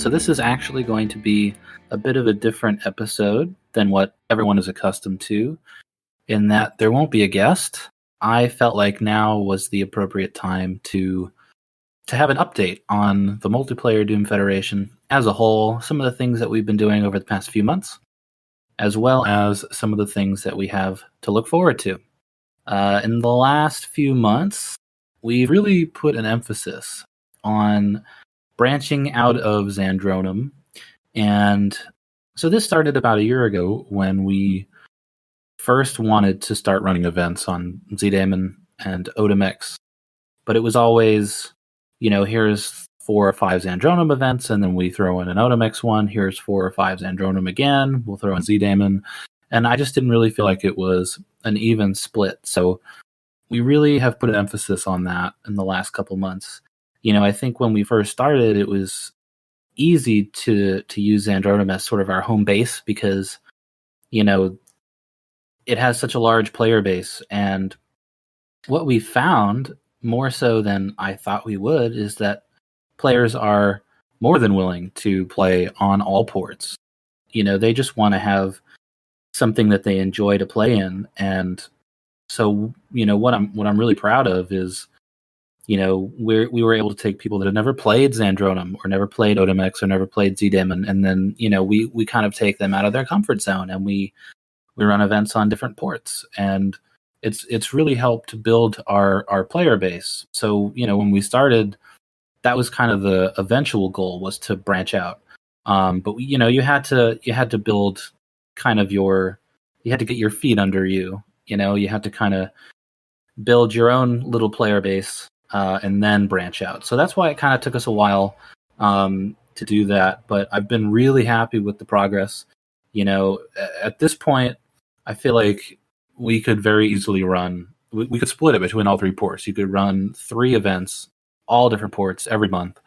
So this is actually going to be a bit of a different episode than what everyone is accustomed to, in that there won't be a guest. I felt like now was the appropriate time to have an update on the multiplayer Doom Federation as a whole, some of the things that we've been doing over the past few months, as well as some of the things that we have to look forward to. In the last few months, we've really put an emphasis on branching out of Xandronum. And so this started about a year ago when we first wanted to start running events on ZDaemon and OdemX. But it was always, here's 4 or 5 Xandronum events, and then we throw in an OdemX one. Here's 4 or 5 Xandronum again. We'll throw in ZDaemon. And I just didn't really feel like it was an even split. So we really have put an emphasis on that in the last couple months. I think when we first started, it was easy to use Xandronum as sort of our home base because, it has such a large player base. And what we found, more so than I thought we would, is that players are more than willing to play on all ports. They just want to have something that they enjoy to play in. And so, what I'm really proud of is, we were able to take people that had never played Xandronum or never played OdemX or never played ZDaemon, and then, we kind of take them out of their comfort zone and we run events on different ports. And it's really helped to build our player base. So, when we started, that was kind of the eventual goal, was to branch out. But you had to build kind of you had to get your feet under you. You had to kind of build your own little player base and then branch out. So that's why it kind of took us a while to do that. But I've been really happy with the progress. At this point, I feel like we could very easily we could split it between all 3 ports. You could run 3 events, all different ports every month,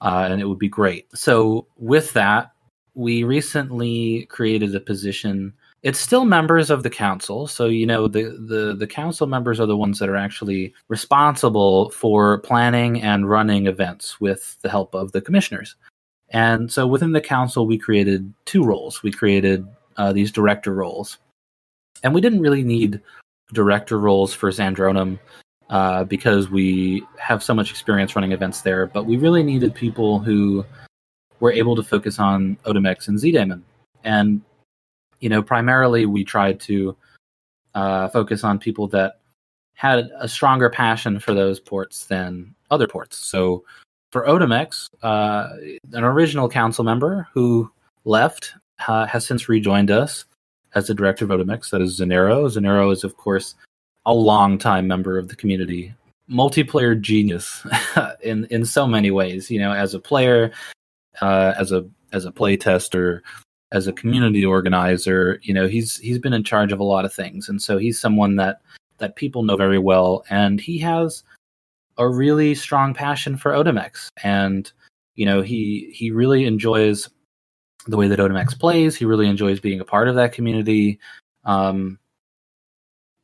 and it would be great. So with that, we recently created a position. It's still members of the council. So, the council members are the ones that are actually responsible for planning and running events with the help of the commissioners. And so within the council, we created 2 roles. We created these director roles. And we didn't really need director roles for Xandronum because we have so much experience running events there. But we really needed people who were able to focus on OdemX and ZDaemon. And primarily we tried to focus on people that had a stronger passion for those ports than other ports. So for OdemX, an original council member who left has since rejoined us as the director of OdemX. That is Zanero. Zanero is, of course, a longtime member of the community, multiplayer genius in so many ways. As a player, as a play tester, as a community organizer, he's been in charge of a lot of things. And so he's someone that people know very well. And he has a really strong passion for OdemX. And, he really enjoys the way that OdemX plays. He really enjoys being a part of that community.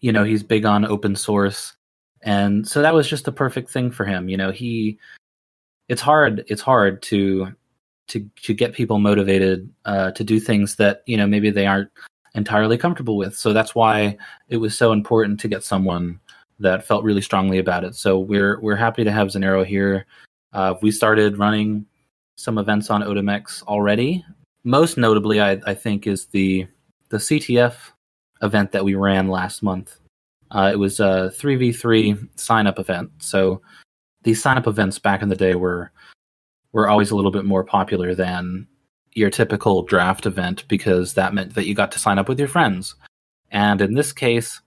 He's big on open source. And so that was just the perfect thing for him. It's hard to get people motivated to do things that maybe they aren't entirely comfortable with. So that's why it was so important to get someone that felt really strongly about it. So we're happy to have Zanero here. We started running some events on OdemX already. Most notably, I think, is the Ctf event that we ran last month. It was a 3v3 sign-up event. So these sign-up events back in the day were always a little bit more popular than your typical draft event because that meant that you got to sign up with your friends. And in this case,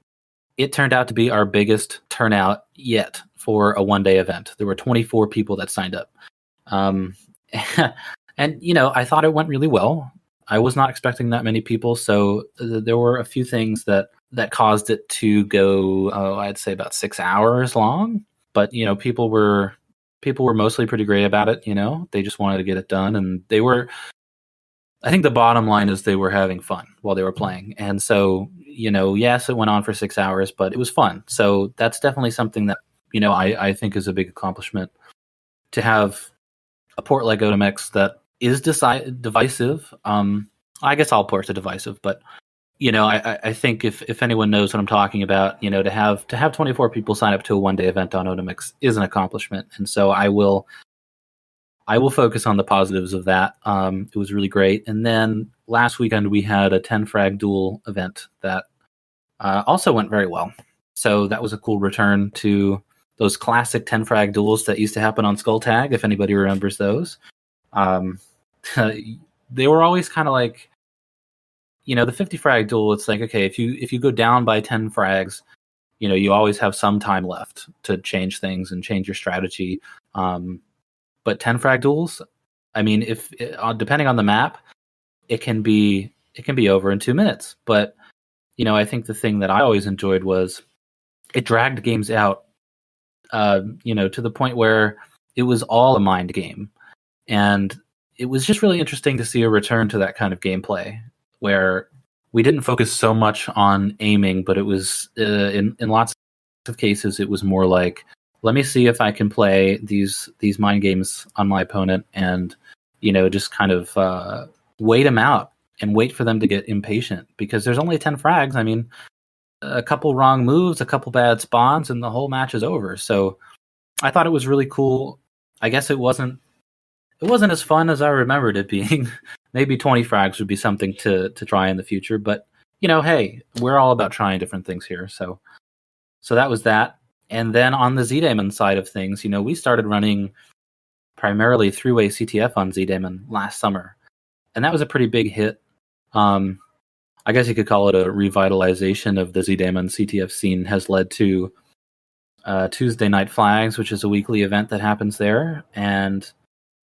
it turned out to be our biggest turnout yet for a one-day event. There were 24 people that signed up. And, I thought it went really well. I was not expecting that many people. So there were a few things that caused it to go, I'd say about 6 hours long. But, people were mostly pretty great about it. They just wanted to get it done. And I think the bottom line is they were having fun while they were playing. And so, yes, it went on for 6 hours, but it was fun. So that's definitely something that, I think is a big accomplishment, to have a port like OdemX that is divisive. I guess all ports are divisive, but I think if anyone knows what I'm talking about, to have 24 people sign up to a one-day event on Otomix is an accomplishment, and so I will focus on the positives of that. It was really great, and then last weekend we had a 10 frag duel event that also went very well. So that was a cool return to those classic 10 frag duels that used to happen on Skull Tag, if anybody remembers those. They were always kind of like, the 50 frag duel, it's like, okay, if you go down by 10 frags, you always have some time left to change things and change your strategy. But 10 frag duels, I mean, if depending on the map, it can be over in 2 minutes. But I think the thing that I always enjoyed was it dragged games out, to the point where it was all a mind game, and it was just really interesting to see a return to that kind of gameplay where we didn't focus so much on aiming, but it was in lots of cases it was more like, let me see if I can play these mind games on my opponent, and just kind of wait them out and wait for them to get impatient, because there's only 10 frags. I mean, a couple wrong moves, a couple bad spawns, and the whole match is over. So I thought it was really cool. I guess it wasn't as fun as I remembered it being. Maybe 20 frags would be something to try in the future, but hey, we're all about trying different things here. So that was that. And then on the Z-Daemon side of things, we started running primarily three-way CTF on Z-Daemon last summer, and that was a pretty big hit. I guess you could call it a revitalization of the Z-Daemon CTF scene. Has led to Tuesday Night Flags, which is a weekly event that happens there, and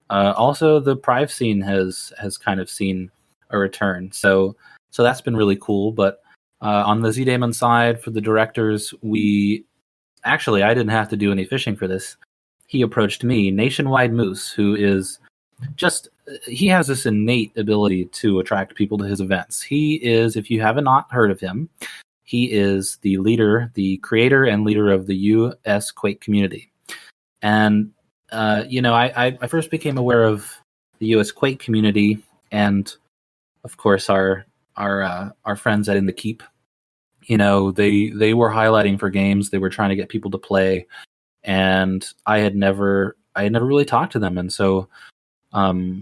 also the Prive scene has kind of seen a return. So that's been really cool. But on the Z-Daemon side, for the directors, I didn't have to do any fishing for this. He approached me, Nationwide Moose, who is he has this innate ability to attract people to his events. He is, if you have not heard of him, he is the creator and leader of the US Quake community. And, I first became aware of the US Quake community, and of course our friends at In the Keep. They were highlighting for games. They were trying to get people to play, and I had never really talked to them. And so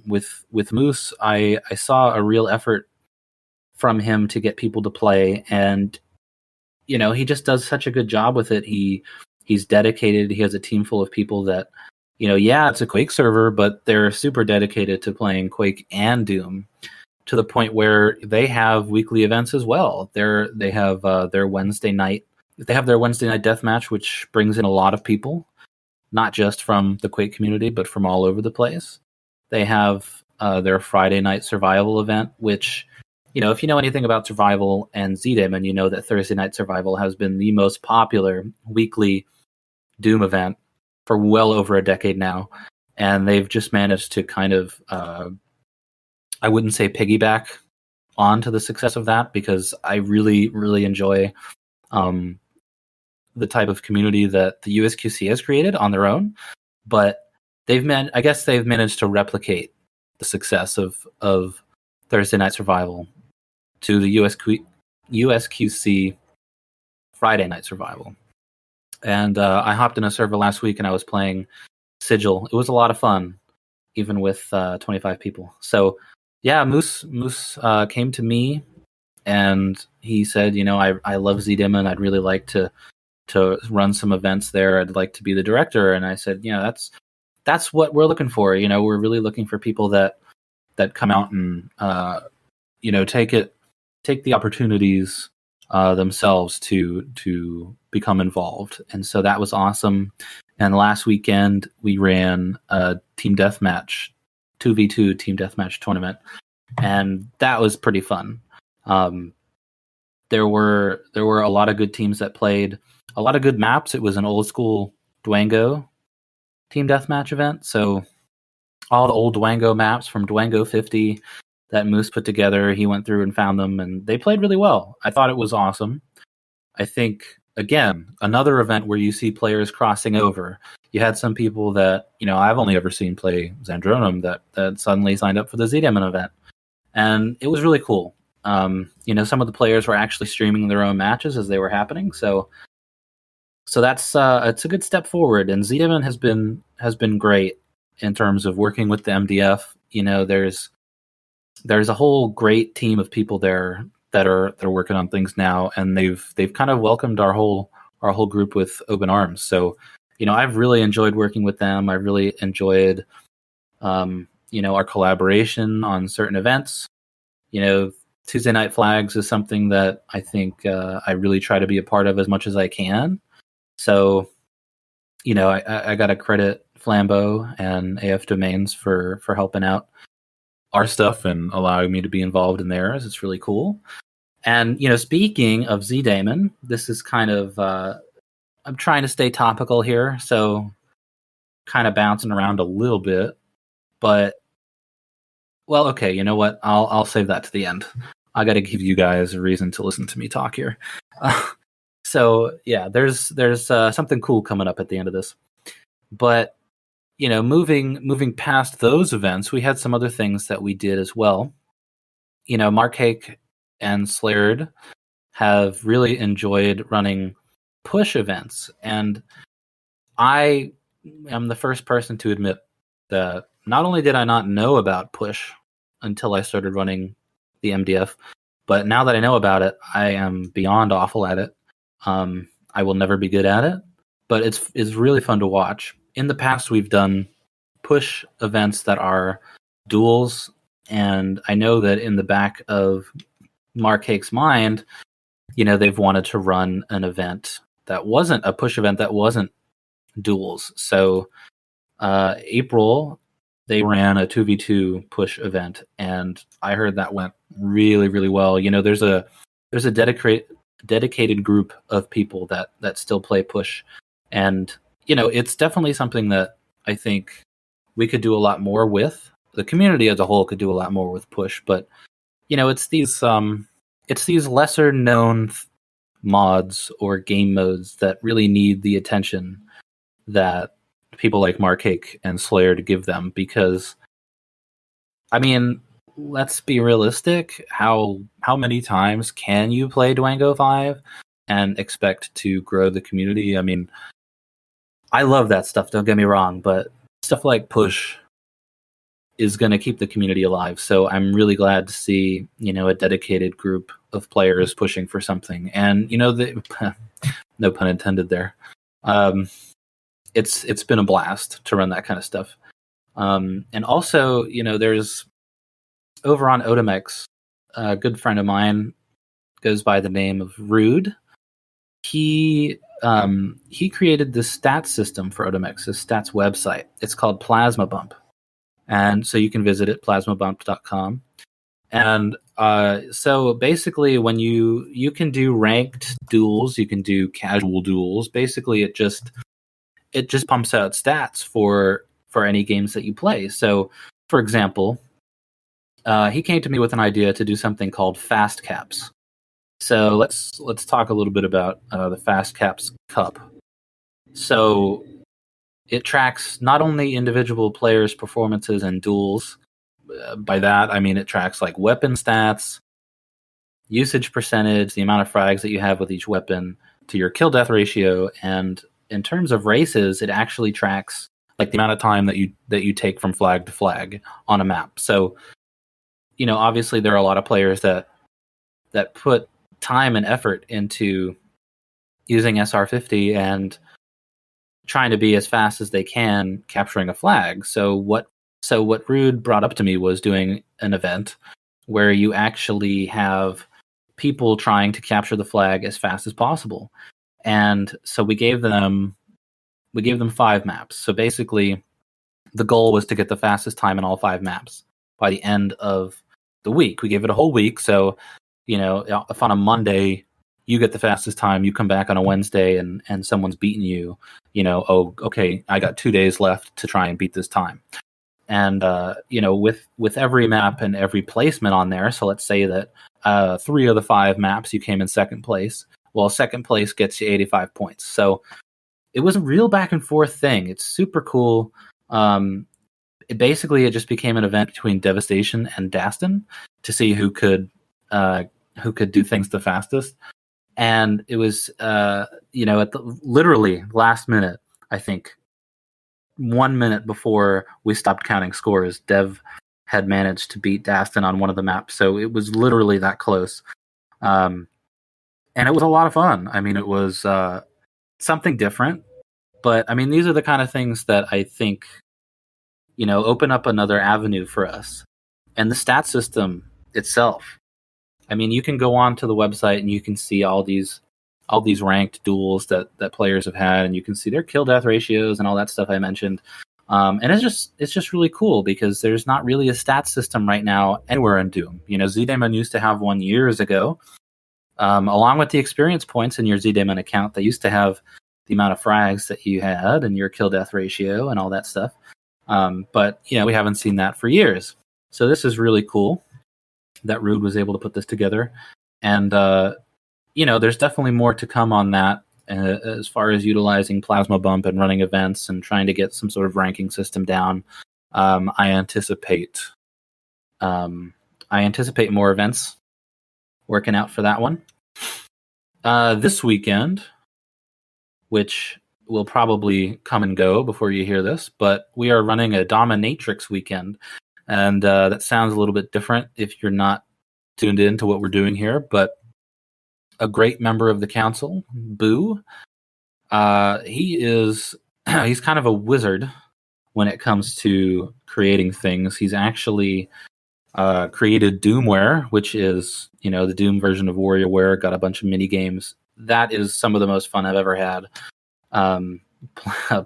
with Moose, I saw a real effort from him to get people to play, and he just does such a good job with it. He's dedicated. He has a team full of people that it's a Quake server, but they're super dedicated to playing Quake and Doom, to the point where they have weekly events as well. They have their Wednesday night. They have their Wednesday night deathmatch, which brings in a lot of people, not just from the Quake community, but from all over the place. They have their Friday night survival event, which, if you know anything about survival and Z-Daemon, you know that Thursday night survival has been the most popular weekly Doom event for well over a decade now. And they've just managed to kind of, I wouldn't say piggyback onto the success of that, because I really, really enjoy the type of community that the USQC has created on their own. But I guess they've managed to replicate the success of Thursday Night Survival to the USQC Friday Night Survival. And I hopped in a server last week and I was playing Sigil. It was a lot of fun, even with 25 people. So yeah, Moose came to me and he said, I love Z-Daemon. I'd really like to run some events there. I'd like to be the director. And I said, that's what we're looking for. We're really looking for people that come out and take the opportunities themselves to become involved. And so that was awesome. And last weekend we ran a team deathmatch, 2v2 team deathmatch tournament, and that was pretty fun. There were a lot of good teams that played, a lot of good maps. It was an old school Dwango team deathmatch event, so all the old Dwango maps from Dwango 50 that Moose put together, he went through and found them, and they played really well. I thought it was awesome. I think, again, another event where you see players crossing over. you had some people that, I've only ever seen play Zandronum that suddenly signed up for the Z-Demon event. And it was really cool. Some of the players were actually streaming their own matches as they were happening. So that's it's a good step forward. And Z-Demon has been great in terms of working with the MDF. There's a whole great team of people there that are working on things now, and they've kind of welcomed our whole group with open arms. So, I've really enjoyed working with them. I've really enjoyed, our collaboration on certain events. Tuesday Night Flags is something that I think I really try to be a part of as much as I can. So, I got to credit Flambeau and AF Domains for helping out our stuff and allowing me to be involved in theirs. It's really cool. And, speaking of Z-Damon, this is kind of, I'm trying to stay topical here, so kind of bouncing around a little bit. But, well, okay, you know what? I'll save that to the end. I got to give you guys a reason to listen to me talk here. So, yeah, there's something cool coming up at the end of this. But, moving past those events, we had some other things that we did as well. Mark Hake and Slared have really enjoyed running push events, and I am the first person to admit that not only did I not know about push until I started running the MDF, but now that I know about it, I am beyond awful at it. I will never be good at it, but it's really fun to watch. In the past, we've done push events that are duels, and I know that in the back of Mark Hake's mind, they've wanted to run an event that wasn't a push event, that wasn't duels. So April, they ran a 2v2 push event, and I heard that went really, really well. There's a dedicated group of people that still play push, and it's definitely something that I think we could do a lot more with. The community as a whole could do a lot more with push, but it's these lesser known mods or game modes that really need the attention that people like Mark Hake and Slayer to give them, because let's be realistic. How many times can you play Dwango 5 and expect to grow the community? I love that stuff, don't get me wrong, but stuff like push is going to keep the community alive. So I'm really glad to see, a dedicated group of players pushing for something. And, no pun intended there. It's been a blast to run that kind of stuff. And also, there's over on Otomex, a good friend of mine goes by the name of Rude. He created this stats system for Otomex, this stats website. It's called Plasma Bump. And so you can visit it, plasmabump.com. And so basically when you can do ranked duels, you can do casual duels. Basically it just pumps out stats for any games that you play. So for example, he came to me with an idea to do something called Fast Caps. So let's talk a little bit about the Fast Caps Cup. So it tracks not only individual players' performances and duels. By that, I mean it tracks like weapon stats, usage percentage, the amount of frags that you have with each weapon, to your kill-death ratio, and in terms of races, it actually tracks like the amount of time that you take from flag to flag on a map. So, obviously there are a lot of players that put time and effort into using SR50 and trying to be as fast as they can capturing a flag. So what Rude brought up to me was doing an event where you actually have people trying to capture the flag as fast as possible. And so we gave them 5 maps. So basically the goal was to get the fastest time in all 5 maps by the end of the week. We gave it a whole week. So, if on a Monday you get the fastest time, you come back on a Wednesday and someone's beaten you, oh, okay, I got 2 days left to try and beat this time. And, with every map and every placement on there, so let's say that 3 of the 5 maps you came in second place, well, second place gets you 85 points. So it was a real back and forth thing. It's super cool. It just became an event between Devastation and Dastin to see who could do things the fastest. And it was, at the literally last minute, I think 1 minute before we stopped counting scores, Dev had managed to beat Dastin on one of the maps. So it was literally that close. And it was a lot of fun. I mean, it was something different. But, I mean, these are the kind of things that I think, open up another avenue for us. And the stat system itself. I mean, you can go on to the website and you can see all these ranked duels that players have had, and you can see their kill death ratios and all that stuff I mentioned. And it's just really cool because there's not really a stat system right now anywhere in Doom. ZDaemon used to have one years ago. Along with the experience points in your ZDaemon account, they used to have the amount of frags that you had and your kill death ratio and all that stuff. But we haven't seen that for years. So this is really cool that Rude was able to put this together. And, there's definitely more to come on that as far as utilizing Plasma Bump and running events and trying to get some sort of ranking system down. I anticipate more events working out for that one. This weekend, which will probably come and go before you hear this, but we are running a Dominatrix weekend. And that sounds a little bit different if you're not tuned in to what we're doing here, but a great member of the council, Boo, he's kind of a wizard when it comes to creating things. He's actually created Doomware, which is, the Doom version of WarioWare, got a bunch of mini games. That is some of the most fun I've ever had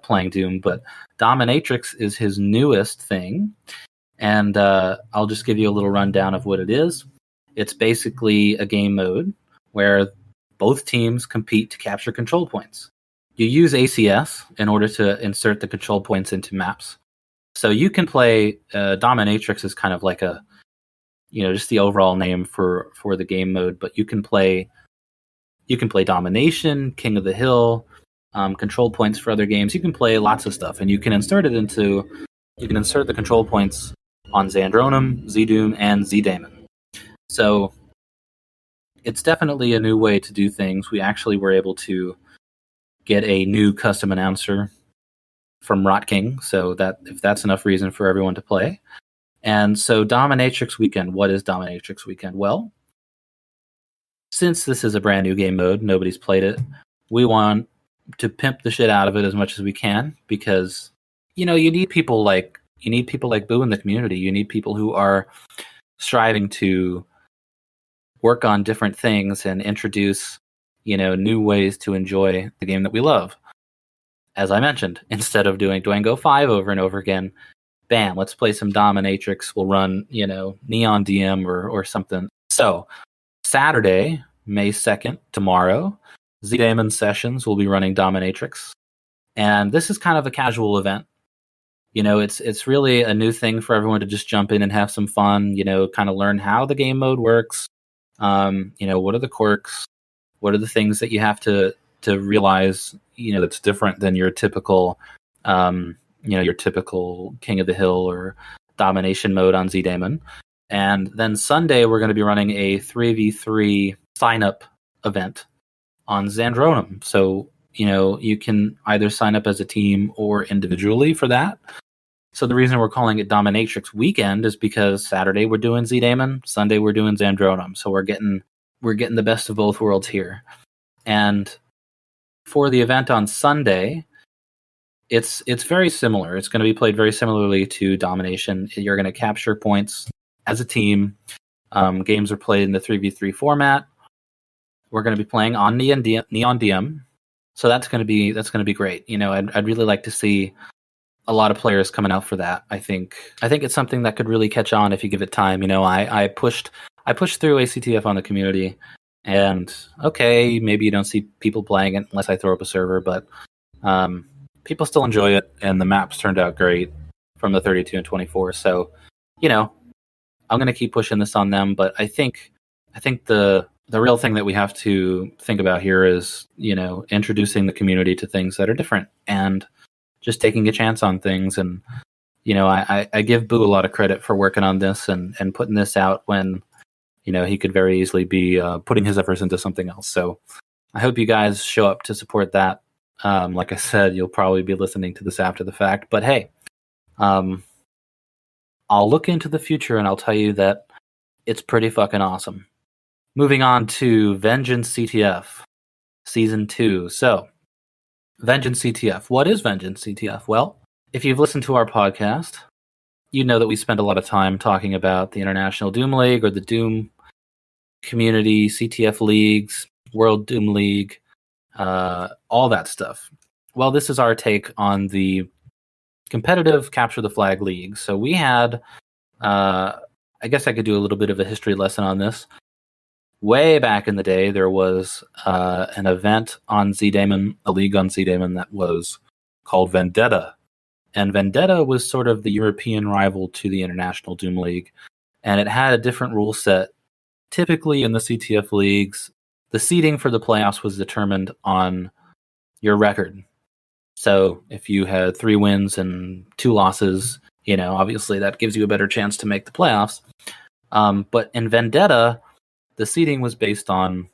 playing Doom, but Dominatrix is his newest thing. And I'll just give you a little rundown of what it is. It's basically a game mode where both teams compete to capture control points. You use ACS in order to insert the control points into maps. So you can play Dominatrix is kind of like a, just the overall name for the game mode, but you can play Domination, King of the Hill, control points for other games. You can play lots of stuff, and you can insert the control points on Zandronum, ZDoom, and ZDaemon. So it's definitely a new way to do things. We actually were able to get a new custom announcer from Rot King, so that if that's enough reason for everyone to play. And so Dominatrix Weekend, what is Dominatrix Weekend? Well, since this is a brand new game mode, nobody's played it, we want to pimp the shit out of it as much as we can because, you need people like Boo in the community. You need people who are striving to work on different things and introduce, new ways to enjoy the game that we love. As I mentioned, instead of doing Dwango 5 over and over again, bam, let's play some Dominatrix. We'll run, Neon DM or something. So Saturday, May 2nd, tomorrow, ZDaemon Sessions will be running Dominatrix. And this is kind of a casual event. It's really a new thing for everyone to just jump in and have some fun, kind of learn how the game mode works. What are the quirks? What are the things that you have to realize, that's different than your typical, your typical King of the Hill or Domination mode on ZDaemon. And then Sunday, we're going to be running a 3v3 sign-up event on Zandronum. So, you can either sign up as a team or individually for that. So the reason we're calling it Dominatrix Weekend is because Saturday we're doing ZDaemon, Sunday we're doing Zandronum. So we're getting the best of both worlds here. And for the event on Sunday, it's very similar. It's going to be played very similarly to Domination. You're going to capture points as a team. Games are played in the 3v3 format. We're going to be playing on Neon DM. So that's going to be great. I'd really like to see a lot of players coming out for that. I think it's something that could really catch on if you give it time. I pushed through ACTF on the community, and okay, maybe you don't see people playing it unless I throw up a server, but people still enjoy it, and the maps turned out great from the 32 and 24. So, I'm going to keep pushing this on them, but I think the the real thing that we have to think about here is, introducing the community to things that are different and just taking a chance on things. And, I give Boo a lot of credit for working on this and putting this out when, he could very easily be putting his efforts into something else. So I hope you guys show up to support that. Like I said, you'll probably be listening to this after the fact, but hey, I'll look into the future and I'll tell you that it's pretty fucking awesome. Moving on to Vengeance Ctf Season 2. So, Vengeance Ctf. What is Vengeance Ctf? Well, if you've listened to our podcast, you know that we spend a lot of time talking about the International Doom League or the Doom community, CTF leagues, World Doom League, all that stuff. Well, this is our take on the competitive Capture the Flag League. So we had, I guess I could do a little bit of a history lesson on this. Way back in the day, there was an event on Z-Daemon, a league on Z-Daemon that was called Vendetta. And Vendetta was sort of the European rival to the International Doom League. And it had a different rule set. Typically in the CTF leagues, the seeding for the playoffs was determined on your record. So if you had 3 wins and 2 losses, obviously that gives you a better chance to make the playoffs. But in Vendetta, the seeding was based on,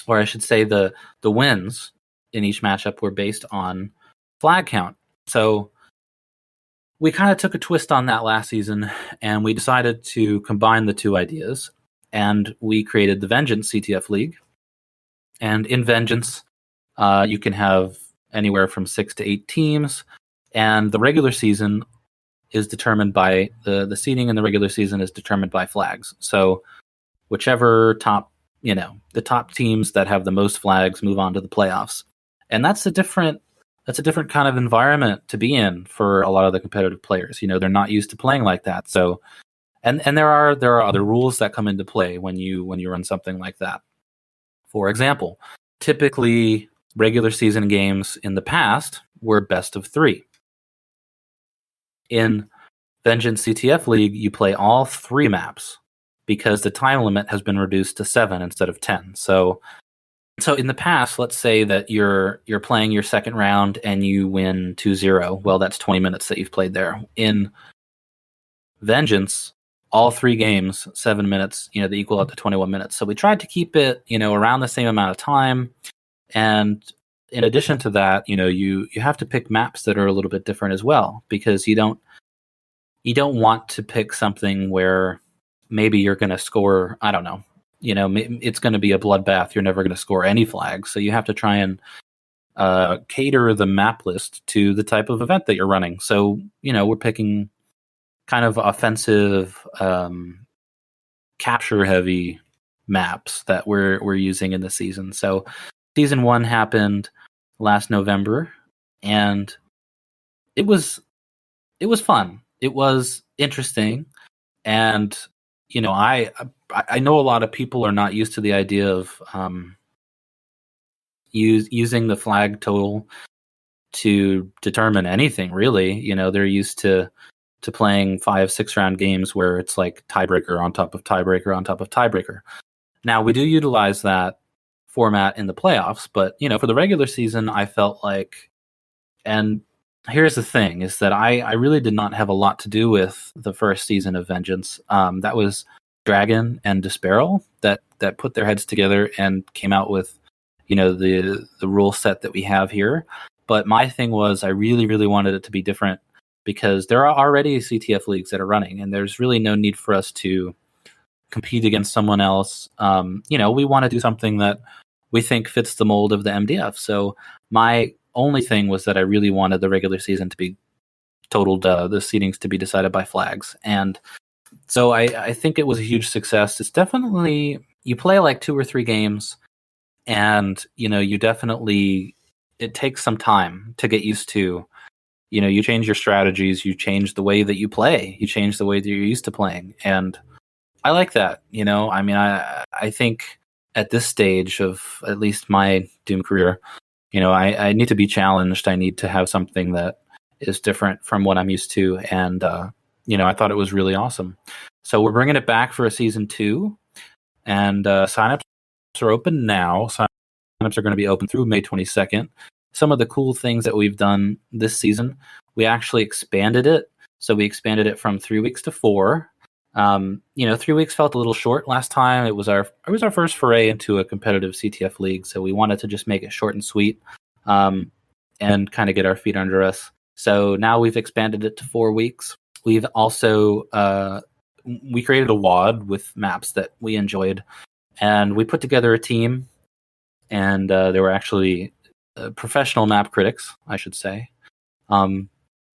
or I should say the wins in each matchup were based on flag count. So we kind of took a twist on that last season, and we decided to combine the two ideas, and we created the Vengeance CTF League. And in Vengeance, you can have anywhere from 6 to 8 teams, and the regular season is determined by the seeding in the regular season is determined by flags. So whichever the top teams that have the most flags move on to the playoffs. And that's a different kind of environment to be in for a lot of the competitive players. They're not used to playing like that. So and there are other rules that come into play when you run something like that. For example, typically regular season games in the past were best of 3. In Vengeance CTF League, you play all 3 maps because the time limit has been reduced to 7 instead of 10. So in the past, let's say that you're playing your second round and you win 2-0. Well, that's 20 minutes that you've played there. In Vengeance, all 3 games, 7 minutes, they equal out to 21 minutes. So we tried to keep it, around the same amount of time. And in addition to that, you have to pick maps that are a little bit different as well, because you don't want to pick something where maybe you're going to score, I don't know, it's going to be a bloodbath. You're never going to score any flags. So you have to try and cater the map list to the type of event that you're running. So, we're picking kind of offensive, capture-heavy maps that we're using in the season. So Season 1 happened last November, and it was fun. It was interesting, and I know a lot of people are not used to the idea of using the flag total to determine anything, really. They're used to playing 5-6 round games where it's like tiebreaker on top of tiebreaker on top of tiebreaker. Now, we do utilize that format in the playoffs, but for the regular season, I felt like, and here's the thing, is that I really did not have a lot to do with the first season of Vengeance. That was Dragon and Disparel that put their heads together and came out with, the rule set that we have here. But my thing was, I really, really wanted it to be different, because there are already CTF leagues that are running, and there's really no need for us to compete against someone else. We want to do something that we think fits the mold of the MDF. So my only thing was that I really wanted the regular season to be totaled, the seedings to be decided by flags. And so I think it was a huge success. It's definitely, you play like 2 or 3 games, and, you definitely, it takes some time to get used to. You change your strategies, you change the way that you play, you change the way that you're used to playing. And I like that. I think at this stage of at least my Doom career, I need to be challenged. I need to have something that is different from what I'm used to. And, I thought it was really awesome. So we're bringing it back for a Season 2, and sign-ups are open now. Signups are going to be open through May 22nd. Some of the cool things that we've done this season, we actually expanded it. So we expanded it from 3 weeks to 4. 3 weeks felt a little short last time. It was our first foray into a competitive CTF league, so we wanted to just make it short and sweet, and kind of get our feet under us. So now we've expanded it to 4 weeks. We've also we created a WOD with maps that we enjoyed, and we put together a team, and there were actually professional map critics, I should say.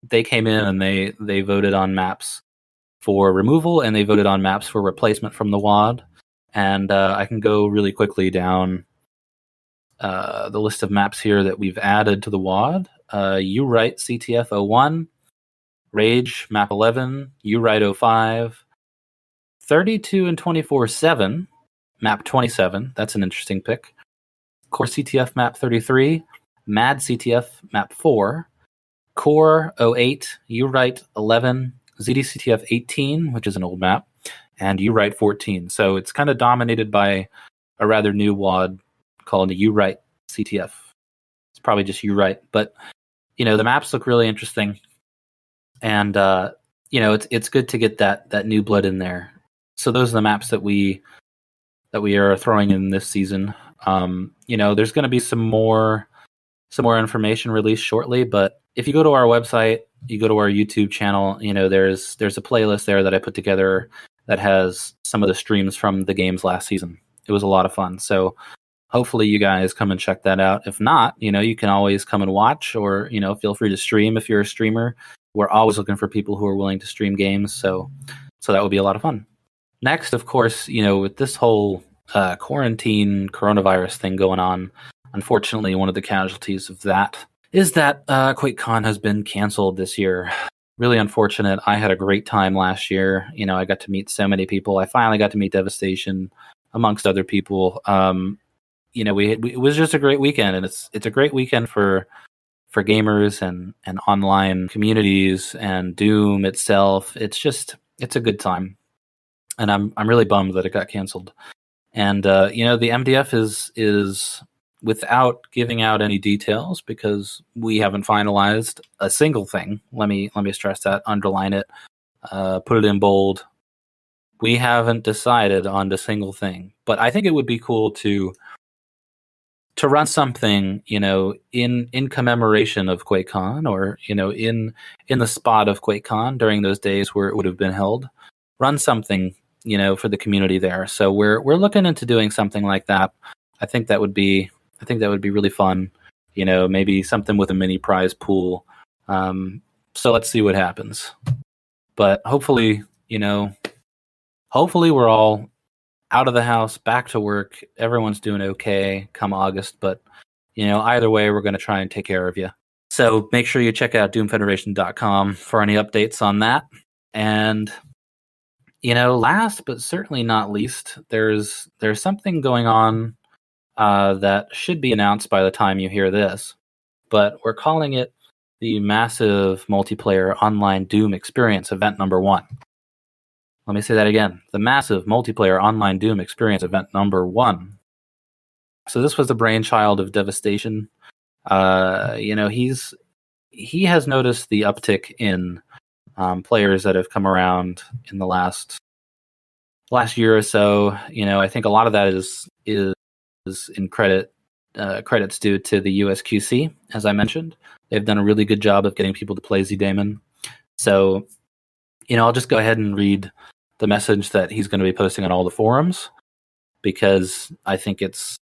They came in and they voted on maps for removal, and they voted on maps for replacement from the WOD. And I can go really quickly down the list of maps here that we've added to the WOD. You Write CTF 01, Rage Map 11, You Write 05, 32 and 24/7 Map 27. That's an interesting pick. Core CTF Map 33, Mad CTF Map 4, Core 08, You Write 11, ZDCTF 18, which is an old map, and You Write 14. So it's kind of dominated by a rather new WOD called You Write CTF. It's probably just You Write, but the maps look really interesting, and it's good to get that new blood in there. So those are the maps that we are throwing in this season. There's going to be some more information released shortly, but if you go to our website, you go to our YouTube channel, there's a playlist there that I put together that has some of the streams from the games last season. It was a lot of fun. So hopefully you guys come and check that out. If not, you can always come and watch, or, feel free to stream if you're a streamer. We're always looking for people who are willing to stream games. So that would be a lot of fun. Next, of course, with this whole quarantine coronavirus thing going on, unfortunately, one of the casualties of that is that Quakecon has been canceled this year. Really unfortunate. I had a great time last year. I got to meet so many people. I finally got to meet Devastation, amongst other people. It was just a great weekend, and it's a great weekend for gamers and online communities and Doom itself. It's a good time, and I'm really bummed that it got canceled. And the MDF is without giving out any details, because we haven't finalized a single thing. Let me stress that, underline it, put it in bold. We haven't decided on a single thing, but I think it would be cool to run something, in commemoration of QuakeCon, or in the spot of QuakeCon during those days where it would have been held. Run something, for the community there. So we're looking into doing something like that. I think that would be really fun. Maybe something with a mini prize pool. So let's see what happens. But hopefully we're all out of the house, back to work. Everyone's doing okay come August. But, either way, we're going to try and take care of you. So make sure you check out doomfederation.com for any updates on that. And, last but certainly not least, there's something going on that should be announced by the time you hear this, but we're calling it the Massive Multiplayer Online Doom Experience Event Number 1. Let me say that again. The Massive Multiplayer Online Doom Experience Event Number 1. So this was the brainchild of Devastation. He has noticed the uptick in players that have come around in the last year or so. I think a lot of that is in credits due to the USQC, as I mentioned. They've done a really good job of getting people to play Z-Daemon. So, I'll just go ahead and read the message that he's going to be posting on all the forums, because I think it's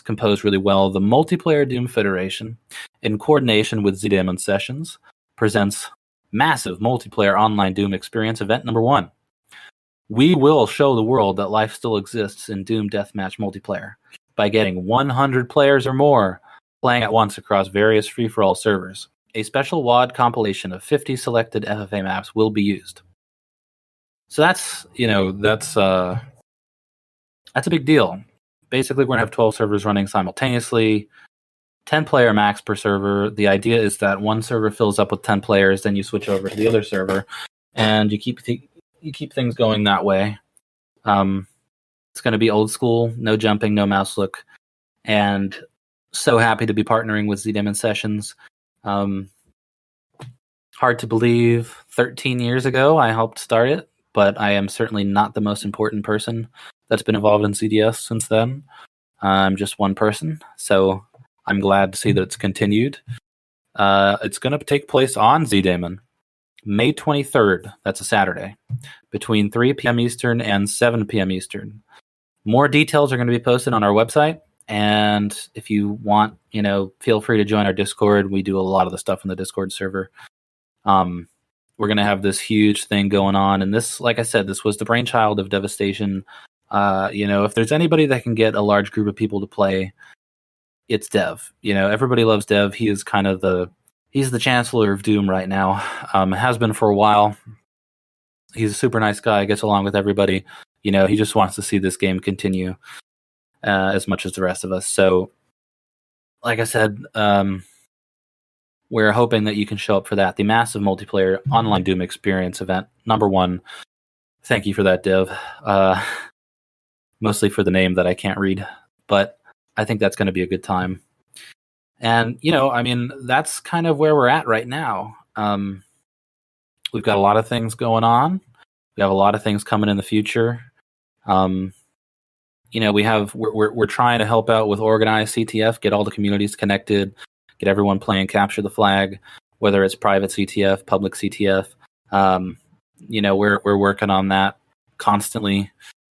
composed really well. The Multiplayer Doom Federation, in coordination with Z-Daemon Sessions, presents Massive Multiplayer Online Doom Experience Event Number 1. We will show the world that life still exists in Doom Deathmatch multiplayer by getting 100 players or more playing at once across various free-for-all servers. A special WOD compilation of 50 selected FFA maps will be used. So that's a big deal. Basically, we're going to have 12 servers running simultaneously, 10 player max per server. The idea is that one server fills up with 10 players, then you switch over to the other server, and you keep things going that way. It's going to be old school, no jumping, no mouse look, and so happy to be partnering with Z-Demon Sessions. Hard to believe 13 years ago I helped start it, but I am certainly not the most important person that's been involved in CDS since then. I'm just one person, so I'm glad to see that it's continued. It's going to take place on Z-Demon, May 23rd. That's a Saturday, between 3 p.m. Eastern and 7 p.m. Eastern. More details are going to be posted on our website, and if you want, feel free to join our Discord. We do a lot of the stuff in the Discord server. We're going to have this huge thing going on, and this, like I said, this was the brainchild of Devastation. If there's anybody that can get a large group of people to play, it's Dev. Everybody loves Dev. He is kind of he's the Chancellor of Doom right now. Has been for a while. He's a super nice guy, gets along with everybody. He just wants to see this game continue as much as the rest of us. So, like I said, we're hoping that you can show up for that. The massive multiplayer online Doom experience event. Number one. Thank you for that, Dev. Mostly for the name that I can't read. But I think that's going to be a good time. And, that's kind of where we're at right now. We've got a lot of things going on. We have a lot of things coming in the future. We're trying to help out with organized CTF, get all the communities connected, get everyone playing Capture the Flag, whether it's private CTF, public CTF. We're working on that constantly.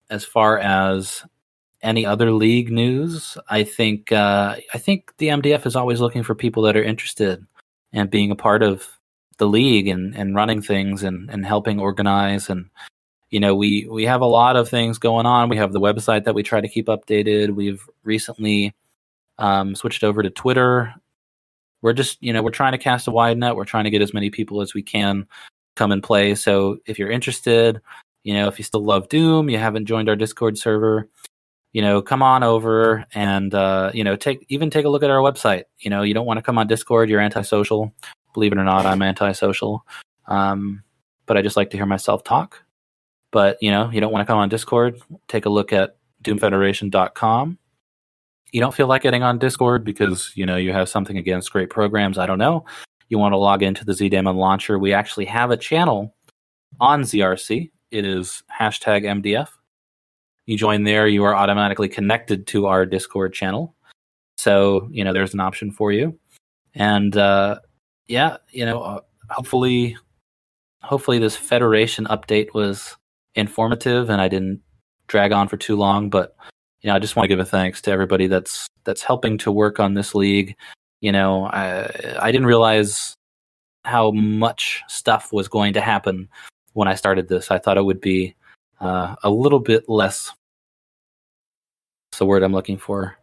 As far as any other league news, I think the MDF is always looking for people that are interested in being a part of the league and running things and helping organize. And we have a lot of things going on. We have the website that we try to keep updated. We've recently switched over to Twitter. We're just we're trying to cast a wide net. We're trying to get as many people as we can come and play. So if you're interested, if you still love Doom, you haven't joined our Discord server, come on over and take a look at our website. You don't want to come on Discord, you're antisocial. Believe it or not, I'm antisocial. But I just like to hear myself talk. But you don't want to come on Discord, take a look at doomfederation.com. You don't feel like getting on Discord because you have something against great programs, I don't know. You want to log into the Z-Demon launcher. We actually have a channel on ZRC. It is #MDF. You join there, you are automatically connected to our Discord channel. So, there's an option for you. And hopefully this Federation update was informative and I didn't drag on for too long, but I just want to give a thanks to everybody that's helping to work on this league. I didn't realize how much stuff was going to happen when I started this. I thought it would be a little bit less. What's the word I'm looking for?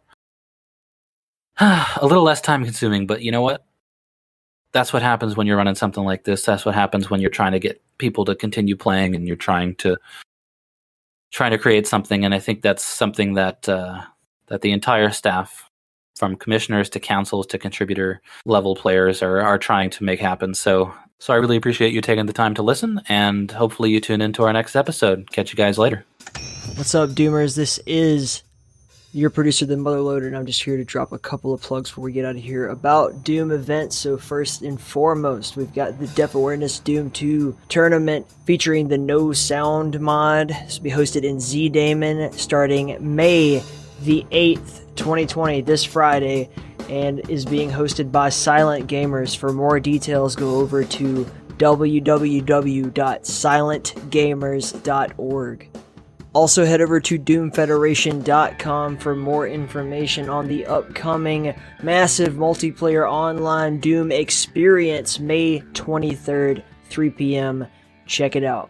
A little less time consuming, but you know what? That's what happens when you're running something like this. That's what happens when you're trying to get people to continue playing and you're trying to create something. And I think that's something that the entire staff, from commissioners to councils to contributor level players, are trying to make happen. So I really appreciate you taking the time to listen, and hopefully you tune into our next episode. Catch you guys later. What's up, Doomers? This is your producer, the Motherloader, and I'm just here to drop a couple of plugs before we get out of here about Doom events. So first and foremost, we've got the Deaf Awareness Doom 2 tournament featuring the No Sound mod. This will be hosted in Z-Damon starting May the 8th, 2020, this Friday, and is being hosted by Silent Gamers. For more details, go over to www.silentgamers.org. Also head over to doomfederation.com for more information on the upcoming massive multiplayer online Doom experience, May 23rd, 3 p.m. Check it out.